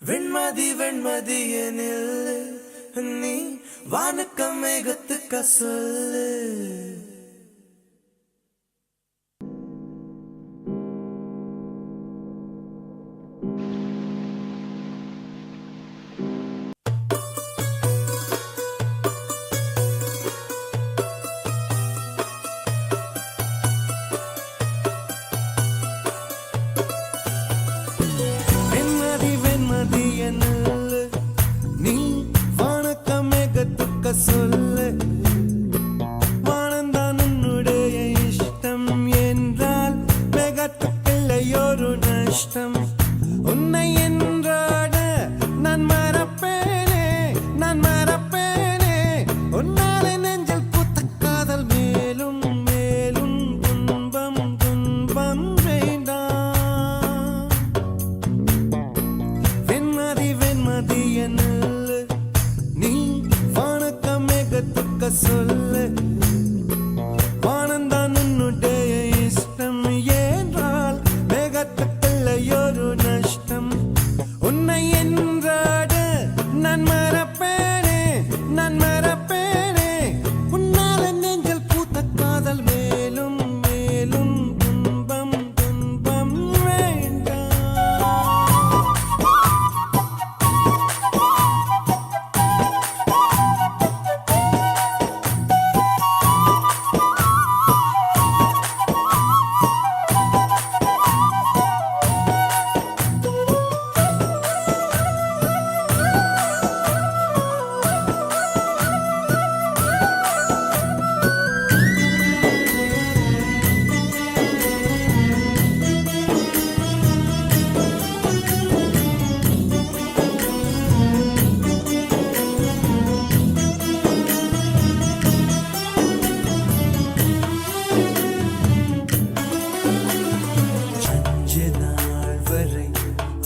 வெண்மதி வெண்மதியனில் நீ வானுக்க மேகத்துக்க சொல்லு. நீ வானக்க மேகத்துக்க சொல்லு. வானந்தான் உன்னுடைய இஷ்டம் என்றால் மேகத்துக்கில்லையொரு நஷ்டம். உன்னை என்றாட நான் மறப்பேனே, நான் மறப்பேனே. உன்னாலே நெஞ்சில் பூத்த காதல் மேலும் மேலும் துன்பம் துன்பம் வேண்டாம். வெண்மதி வெண்மதியனில் நீ வானக்க மேகத்துக்க சொல்லு. வானந்தான் உன்னுடைய இஷ்டம் என்றால் மேகத்துக்கில்லையொரு நஷ்டம். உன்னை என்றாட நான் மறப்பேனே, நான் மறப்பேனே. உன்னால நெஞ்சில் பூத்த காதல் மேலும் மேலும் துன்பம் துன்பம் வேண்டாம்.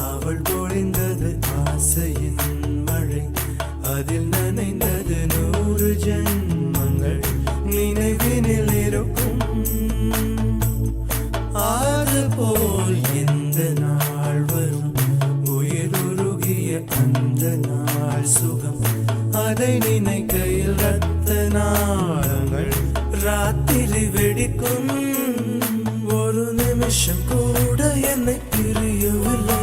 அவள் பொழிந்தது ஆசையின் மழை, அதில் நனைந்தது 100 ஜென்மங்கள் நினைவினில் இருக்கும். அதுபோல் எந்த நாள் வரும் உயிருருகிய அந்த நாள் சுகம். அதை நினைக்கையில் ரத்த நாளங்கள் ராத்திரி வெடிக்கும். ஒரு நிமிஷம் கூட என்னை பிரியவில்லை,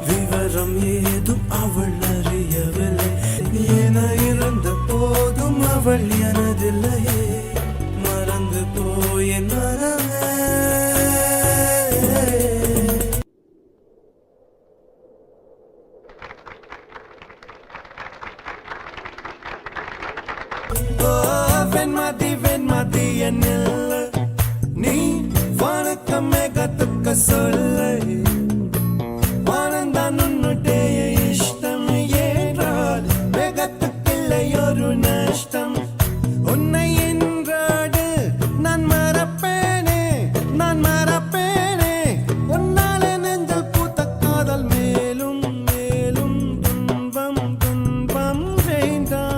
விவரம் ஏதும் அவள் அறியவில்லை. என இருந்த போதும் அவள் எனதில்லையே, மறந்து போய் என் மனமே. வெண்மதி வெண்மதியனில் நீ வானக்க மேகத்துக்க சொல்லு. வானந்தான் உன்னுடைய இஷ்டம் என்றால் மேகத்துக்கில்லையொரு நஷ்டம். உன்னை என்றாடு நான் மறப்பேனே, நான் மறப்பேனே. உன்னால நெஞ்சில் பூத்த காதல் மேலும் மேலும் துன்பம் துன்பம் வேண்டாம்.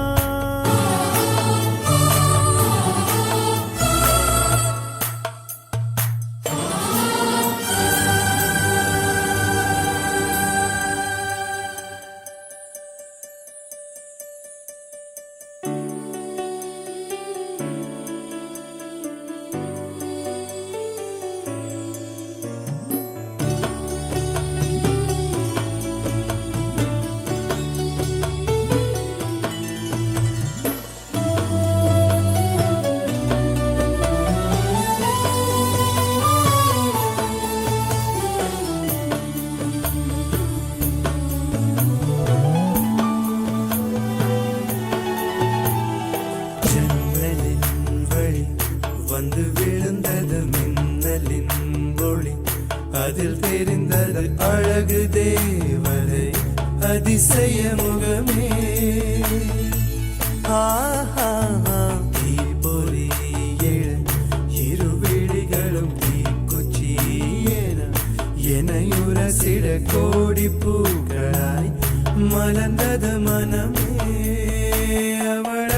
வந்து விழுந்தது மின்னலின் ஒளி, அதில் தெரிந்தது அழகு தேவதை அதிசய முகமே. தீப்பொறி எழ இருவிழிகளும் தீக்குச்சி எனையுரசிட கோடி பூக்களாய் மலர்ந்தது மனமே. அவள்